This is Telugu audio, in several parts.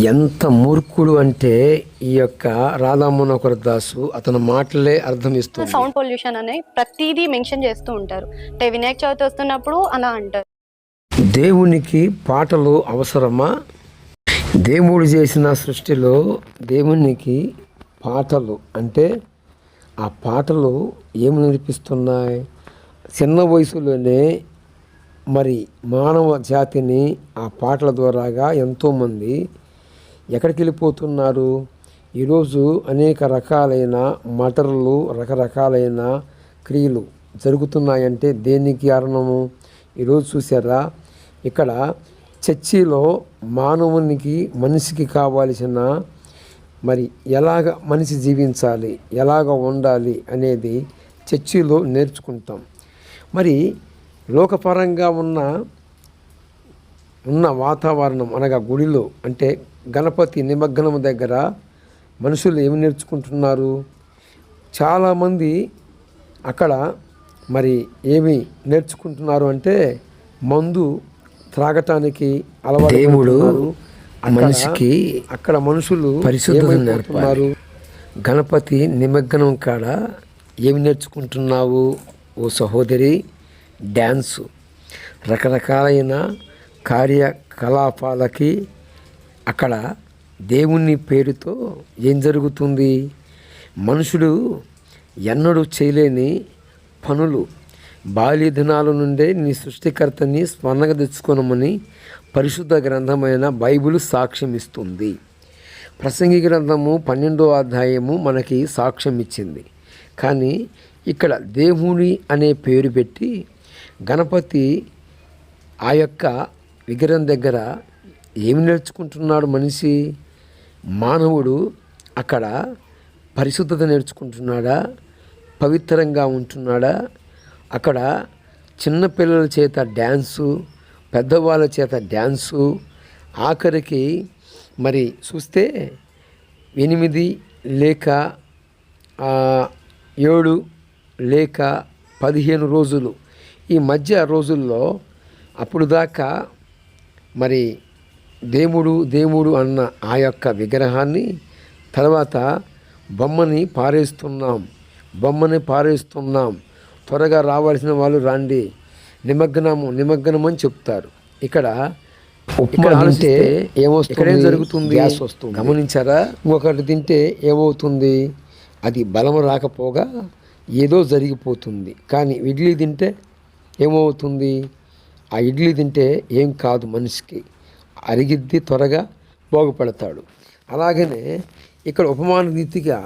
ఎంత మూర్ఖుడు అంటే ఈ యొక్క రాధామోహనకర దాసు అతని మాటలే అర్థం ఇస్తుంది. సౌండ్ పొల్యూషన్ అనే ప్రతిదీ మెన్షన్ చేస్తూ ఉంటారు. అంటే వినాయక చవితి వస్తున్నప్పుడు అలా అంటారు. దేవునికి పాటలు అవసరమా? దేవుడు చేసిన సృష్టిలో దేవునికి పాటలు అంటే ఆ పాటలు ఏమి నేర్పిస్తున్నాయి? చిన్న వయసులోనే మరి మానవ జాతిని ఆ పాటల ద్వారాగా ఎంతోమంది ఎక్కడికి వెళ్ళిపోతున్నారు? ఈరోజు అనేక రకాలైన మటర్లు, రకరకాలైన క్రియలు జరుగుతున్నాయంటే దేనికి కారణము? ఈరోజు చూసారా, ఇక్కడ చర్చిలో మానవునికి మనిషికి కావాల్సిన మరి ఎలాగ మనిషి జీవించాలి, ఎలాగ ఉండాలి అనేది చర్చిలో నేర్చుకుంటాం. మరి లోకపరంగా ఉన్న వాతావరణం అనగా గుడిలో అంటే గణపతి నిమగ్నం దగ్గర మనుషులు ఏమి నేర్చుకుంటున్నారు? చాలామంది అక్కడ మరి ఏమి నేర్చుకుంటున్నారు అంటే మందు త్రాగటానికి అలవాటు. దేవుడు మనిషికి అక్కడ మనుషులు పరిశుద్ధత నేర్పుతున్నారు. గణపతి నిమగ్నం కాడ ఏమి నేర్చుకుంటున్నావు ఓ సహోదరి? డ్యాన్సు, రకరకాలైన కార్యకలాపాలకి అక్కడ దేవుని పేరుతో ఏం జరుగుతుంది? మనుషుడు ఎన్నడూ చేయలేని పనులు బాల్య దినాల నుండే నీ సృష్టికర్తని స్మరణగా తెచ్చుకోనమని పరిశుద్ధ గ్రంథమైన బైబిల్ సాక్ష్యం ఇస్తుంది. ప్రసంగి గ్రంథము 12వ అధ్యాయము మనకి సాక్ష్యం ఇచ్చింది. కానీ ఇక్కడ దేవుని అనే పేరు పెట్టి గణపతి ఆ యొక్క విగ్రహం దగ్గర ఏమి నేర్చుకుంటున్నాడు మనిషి? మానవుడు అక్కడ పరిశుద్ధత నేర్చుకుంటున్నాడా? పవిత్రంగా ఉంటున్నాడా? అక్కడ చిన్నపిల్లల చేత డ్యాన్సు, పెద్దవాళ్ళ చేత డ్యాన్సు, ఆఖరికి మరి చూస్తే 8 లేక 7 లేక 15 రోజులు ఈ మధ్య రోజుల్లో అప్పుడు దాకా మరి దేవుడు అన్న ఆ యొక్క విగ్రహాన్ని తర్వాత బొమ్మని పారేస్తున్నాం, త్వరగా రావాల్సిన వాళ్ళు రాండి, నిమగ్నం అని చెప్తారు. ఇక్కడ తింటే ఏమొస్తుంది? జరుగుతుంది, గ్యాస్ వస్తుంది. గమనించారా? ఇంకొకటి తింటే ఏమవుతుంది? అది బలం రాకపోగా ఏదో జరిగిపోతుంది. కానీ ఇడ్లీ తింటే ఏమవుతుంది? ఆ ఇడ్లీ తింటే ఏం కాదు, మనిషికి అరిగిద్ది, త్వరగా బాగుపడతాడు. అలాగనే ఇక్కడ ఉపమాన రీతిగా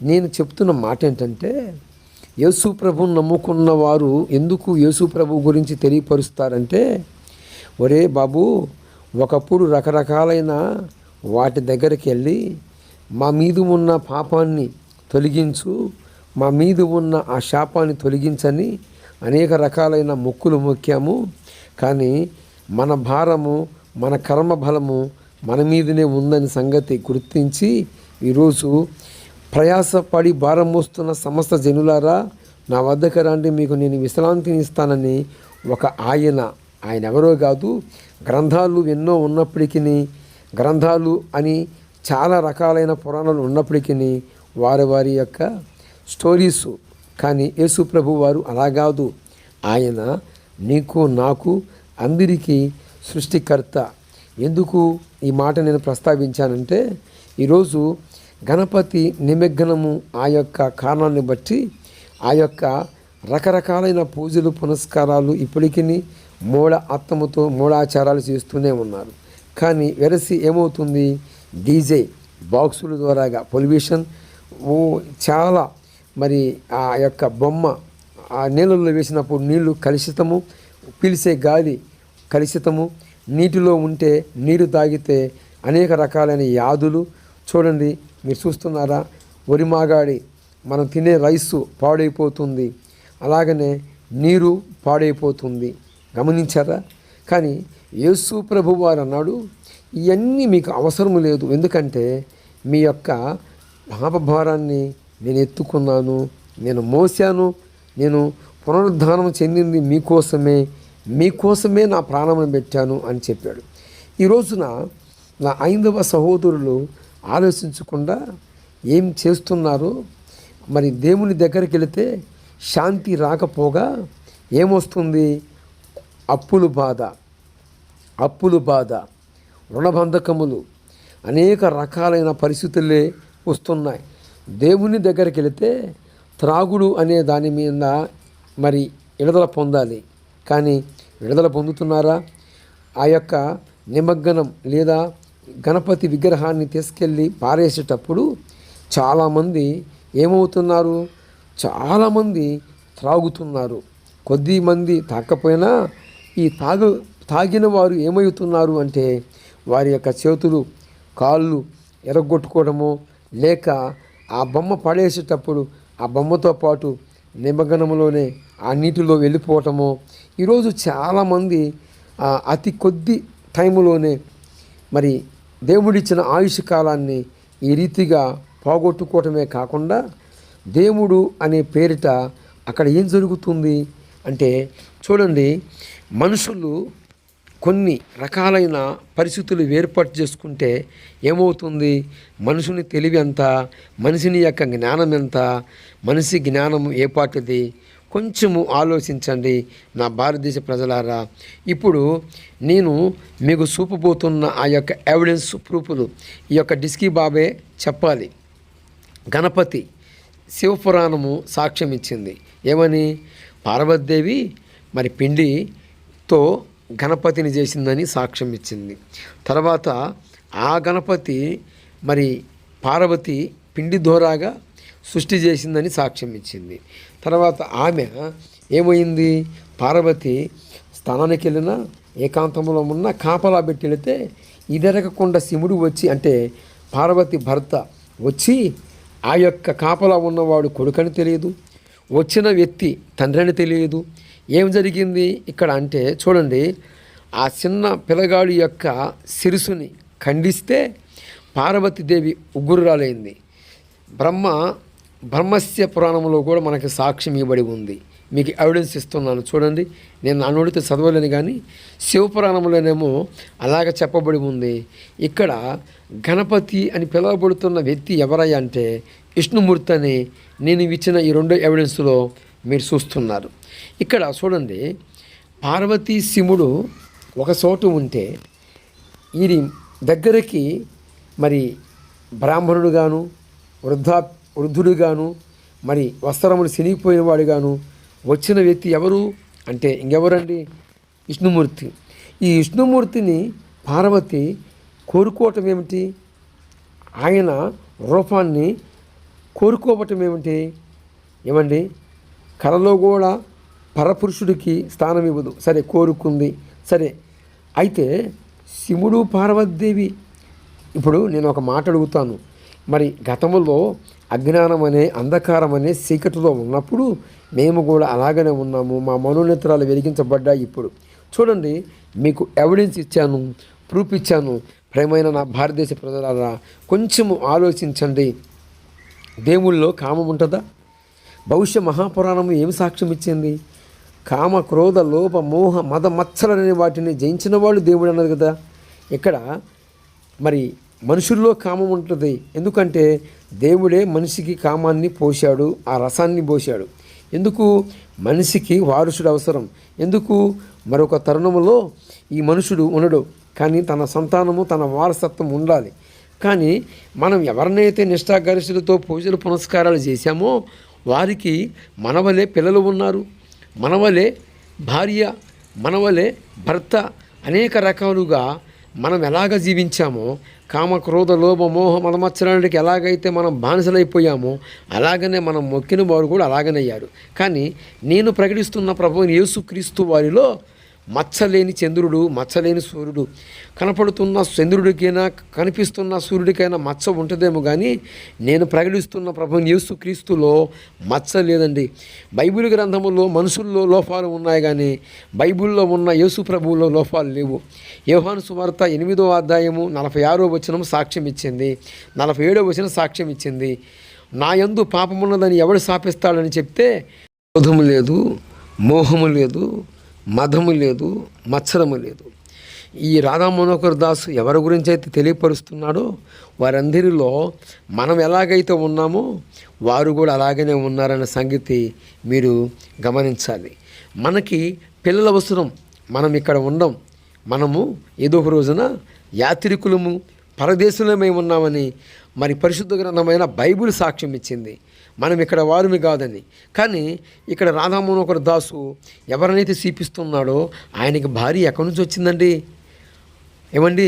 నేను చెప్తున్న మాట ఏంటంటే, యేసు ప్రభువును నమ్ముకున్న వారు ఎందుకు యేసు ప్రభు గురించి తెలియపరుస్తారంటే, ఒరే బాబు, ఒకప్పుడు రకరకాలైన వాటి దగ్గరికి వెళ్ళి మా మీద ఉన్న పాపాన్ని తొలగించు, మా మీద ఉన్న ఆ శాపాన్ని తొలగించని అనేక రకాలైన మొక్కులు మొక్కాము. కానీ మన భారము, మన కర్మ బలము మన మీదనే ఉందని సంగతి గుర్తించి ఈరోజు ప్రయాసపడి భారం మోస్తున్న సమస్త జనులారా నా వద్దకు రండి, మీకు నేను విశ్రాంతిని ఇస్తానని ఒక ఆయన ఎవరో కాదు, గ్రంథాలు ఎన్నో ఉన్నప్పటికీ, గ్రంథాలు అని చాలా రకాలైన పురాణాలు ఉన్నప్పటికీ వారి యొక్క స్టోరీసు. కానీ యేసు ప్రభు వారు అలా కాదు. ఆయన నీకు నాకు అందరికీ సృష్టికర్త. ఎందుకు ఈ మాట నేను ప్రస్తావించానంటే, ఈరోజు గణపతి నిమగ్నము ఆ యొక్క కారణాన్ని బట్టి ఆ యొక్క రకరకాలైన పూజలు పునస్కారాలు ఇప్పటికీ మూఢాచారాలు చేస్తూనే ఉన్నారు. కానీ వెరసి ఏమవుతుంది? డీజే బాక్సుల ద్వారాగా పొల్యూషన్ చాలా. మరి ఆ యొక్క బొమ్మ ఆ నీళ్ళల్లో వేసినప్పుడు నీళ్లు కలుషితము, పీల్చే గాలి కలుషితము, నీటిలో ఉంటే నీరు తాగితే అనేక రకాలైన వ్యాధులు. చూడండి, మీరు చూస్తున్నారా? వరి మాగాడి మనం తినే రైసు పాడైపోతుంది, అలాగనే నీరు పాడైపోతుంది. గమనించారా? కానీ యేసు ప్రభు వారు అన్నాడు, ఇవన్నీ మీకు అవసరం లేదు, ఎందుకంటే మీ యొక్క పాపభారాన్ని నేను ఎత్తుకున్నాను, నేను మోసాను, నేను పునరుద్ధానం చెందింది మీకోసమే నా ప్రాణం పెట్టాను అని చెప్పాడు. ఈ రోజున నా ఐదవ సహోదరులు ఆలోచించకుండా ఏం చేస్తున్నారో, మరి దేవుని దగ్గరికి వెళితే శాంతి రాకపోగా ఏమొస్తుంది? అప్పులు బాధ, రుణబంధకములు, అనేక రకాలైన పరిస్థితులే వస్తున్నాయి. దేవుని దగ్గరికి వెళితే త్రాగుడు అనే దాని మీద మరి విడుదల పొందాలి. కానీ విడుదల పొందుతున్నారా? ఆ యొక్క నిమజ్జనం లేదా గణపతి విగ్రహాన్ని తీసుకెళ్ళి పారేసేటప్పుడు చాలామంది ఏమవుతున్నారు? చాలామంది త్రాగుతున్నారు. కొద్ది మంది తాకపోయినా ఈ తాగిన వారు ఏమవుతున్నారు అంటే వారి యొక్క చేతులు కాళ్ళు ఎరగొట్టుకోవడము, లేక ఆ బొమ్మ పడేసేటప్పుడు ఆ బొమ్మతో పాటు నిమజ్జనంలోనే ఆ నీటిలో వెళ్ళిపోవటము. ఈరోజు చాలామంది అతి కొద్ది టైంలోనే మరి దేవుడిచ్చిన ఆయుష్ కాలాన్ని ఈ రీతిగా పోగొట్టుకోవటమే కాకుండా దేవుడు అనే పేరిట అక్కడ ఏం జరుగుతుంది అంటే చూడండి, మనుషులు కొన్ని రకాలైన పరిస్థితులు ఏర్పాటు చేసుకుంటే ఏమవుతుంది? మనుషుని తెలివి ఎంత, మనిషిని యొక్క జ్ఞానం ఎంత, మనిషి జ్ఞానం ఏ పాటిది? కొంచెము ఆలోచించండి నా భారతదేశ ప్రజలారా. ఇప్పుడు నేను మీకు చూపబోతున్న ఆ యొక్క ఎవిడెన్స్ ప్రూఫ్లు ఈ యొక్క డిస్కీ బాబే చెప్పాలి. గణపతి శివపురాణము సాక్ష్యం ఇచ్చింది. ఏమని? పార్వతీదేవి మరి పిండితో గణపతిని చేసిందని సాక్ష్యం ఇచ్చింది. తర్వాత ఆ గణపతి మరి పార్వతి పిండి దూరాగా సృష్టి చేసిందని సాక్ష్యం ఇచ్చింది. తర్వాత ఆమె ఏమైంది? పార్వతి స్థానానికి వెళ్ళిన ఏకాంతంలో ఉన్న కాపలా పెట్టి వెళితే ఇదెరగకుండా శివుడు వచ్చి, అంటే పార్వతి భర్త వచ్చి ఆ యొక్క కాపలా ఉన్నవాడు కొడుకని తెలియదు, వచ్చిన వ్యక్తి తండ్రి అని తెలియదు. ఏం జరిగింది ఇక్కడ అంటే చూడండి, ఆ చిన్న పిల్లగాడి యొక్క శిరసుని ఖండిస్తే పార్వతీదేవి ఉగ్రురాలైంది. బ్రహ్మస్య పురాణంలో కూడా మనకి సాక్ష్యం ఇవ్వబడి ఉంది. మీకు ఎవిడెన్స్ ఇస్తున్నాను చూడండి. నేను అనుడితో చదవలేను కానీ శివపురాణంలోనేమో అలాగ చెప్పబడి ఉంది. ఇక్కడ గణపతి అని పిలువబడుతున్న వ్యక్తి ఎవరయ్యా అంటే విష్ణుమూర్తి అని నేను ఇచ్చిన ఈ రెండో ఎవిడెన్స్లో మీరు చూస్తున్నారు. ఇక్కడ చూడండి, పార్వతీ శివుడు ఒక చోటు ఉంటే వీరి దగ్గరికి మరి బ్రాహ్మణుడు గాను వృద్ధుడు గాను మరి వస్త్రములు చినిగిపోయిన వాడు గాను వచ్చిన వ్యక్తి ఎవరు అంటే ఇంకెవరండి? విష్ణుమూర్తి. ఈ విష్ణుమూర్తిని పార్వతి కోరుకోవటం ఏమిటి? ఆయన రూపాన్ని కోరుకోవటం ఏమిటి? ఏమండి, కళలో కూడా పరపురుషుడికి స్థానం ఇవ్వదు. సరే, కోరుకుంది సరే. అయితే శివుడు పార్వతీదేవి, ఇప్పుడు నేను ఒక మాట అడుగుతాను. మరి గతంలో అజ్ఞానం అనే అంధకారం అనే చీకటిలో ఉన్నప్పుడు మేము కూడా అలాగనే ఉన్నాము. మా మనోనేత్రాలు వెలిగించబడ్డాయి. ఇప్పుడు చూడండి, మీకు ఎవిడెన్స్ ఇచ్చాను, ప్రూఫ్ ఇచ్చాను. ప్రేమైన నా భారతదేశ ప్రజలారా, కొంచెము ఆలోచించండి. దేవుళ్ళలో కామం ఉంటుందా? భవిష్య మహాపురాణము ఏమి సాక్ష్యం ఇచ్చింది? కామ, క్రోధ, లోభ, మోహ, మద, మత్సరనే వాటిని జయించిన వాళ్ళు దేవుడు అన్నది కదా. ఇక్కడ మరి మనుషుల్లో కామం ఉంటుంది. ఎందుకంటే దేవుడే మనిషికి కామాన్ని పోశాడు, ఆ రసాన్ని పోశాడు. ఎందుకు? మనిషికి వారసుడు అవసరం. ఎందుకు? మరొక తరుణంలో ఈ మనుషుడు ఉండడు, కానీ తన సంతానము తన వారసత్వం ఉండాలి. కానీ మనం ఎవరినైతే నిష్ఠాగరిష్ఠులతో పూజలు పునస్కారాలు చేశామో వారికి మనవలే పిల్లలు ఉన్నారు, మనవలే భార్య, మనవలే భర్త. అనేక రకాలుగా మనం ఎలాగ జీవించామో, కామ, క్రోధ, లోభ, మోహ, మదమత్సరానికి ఎలాగైతే మనం బానిసలైపోయామో అలాగనే మనం మొక్కిన వారు కూడా అలాగనే అయ్యారు. కానీ నేను ప్రకటిస్తున్న ప్రభువు యేసుక్రీస్తు వారిలో మచ్చలేని చంద్రుడు, మచ్చలేని సూర్యుడు. కనపడుతున్న చంద్రుడికైనా కనిపిస్తున్న సూర్యుడికైనా మచ్చ ఉంటుందేమో కానీ నేను ప్రకటిస్తున్న ప్రభువు యేసుక్రీస్తులో మచ్చ లేదండి. బైబిల్ గ్రంథములో మనుషుల్లో లోపాలు ఉన్నాయి కానీ బైబిల్లో ఉన్న యేసు ప్రభువులో లోపాలు లేవు. యోహాను సువార్త 8వ అధ్యాయము 46వ వచనం సాక్ష్యం ఇచ్చింది, 47వ వచనం సాక్ష్యం ఇచ్చింది. నా యందు పాపమున్నదని ఎవడు శాపిస్తాడని చెప్తే క్రోధము లేదు, మోహము లేదు, మదము లేదు, మత్సరము లేదు. ఈ రాధా మనోహర్ దాస్ ఎవరి గురించి అయితే తెలియపరుస్తున్నాడో వారందరిలో మనం ఎలాగైతే ఉన్నామో వారు కూడా అలాగనే ఉన్నారన్న సంగతి మీరు గమనించాలి. మనకి పిల్లల అవసరం, మనం ఇక్కడ ఉండం, మనము ఏదో ఒక రోజున యాత్రికులము పరదేశంలోమే ఉన్నామని మరి పరిశుద్ధ గ్రంథమైన బైబిల్ సాక్ష్యం ఇచ్చింది. మనం ఇక్కడ వారిని కాదని. కానీ ఇక్కడ రాధా మనోహర్ దాసు ఎవరినైతే చూపిస్తున్నాడో ఆయనకి భార్య ఎక్కడి నుంచి వచ్చిందండి? ఏమండి,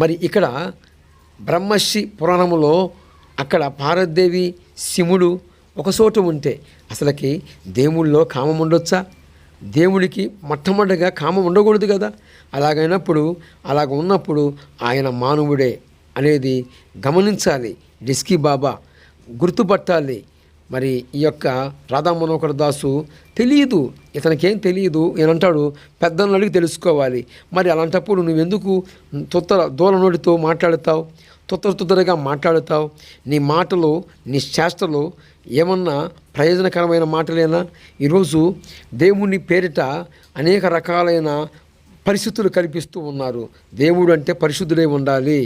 మరి ఇక్కడ బ్రహ్మశ్రీ పురాణములో అక్కడ పార్వతీదేవి శివుడు ఒక చోట ఉంటే అసలుకి దేవుళ్ళలో కామం ఉండొచ్చా? దేవుడికి మొట్టమొదటిగా కామం ఉండకూడదు కదా. అలాగ ఉన్నప్పుడు ఆయన మానవుడే అనేది గమనించాలి. డిస్కీ బాబా గుర్తుపట్టాలి. మరి ఈ యొక్క రాధా మనోహర్ దాసు తెలియదు, ఇతనికేం తెలియదు. ఈయనంటాడు పెద్దలను అడిగి తెలుసుకోవాలి. మరి అలాంటప్పుడు నువ్వెందుకు దూల నోటితో మాట్లాడుతావు? తుత్తరగా మాట్లాడుతావు? నీ మాటలు, నీ చేష్టలు ఏమన్నా ప్రయోజనకరమైన మాటలేనా? ఈరోజు దేవుని పేరిట అనేక రకాలైన పరిస్థితులు కల్పిస్తూ ఉన్నారు. దేవుడు అంటే పరిశుద్ధుడై ఉండాలి.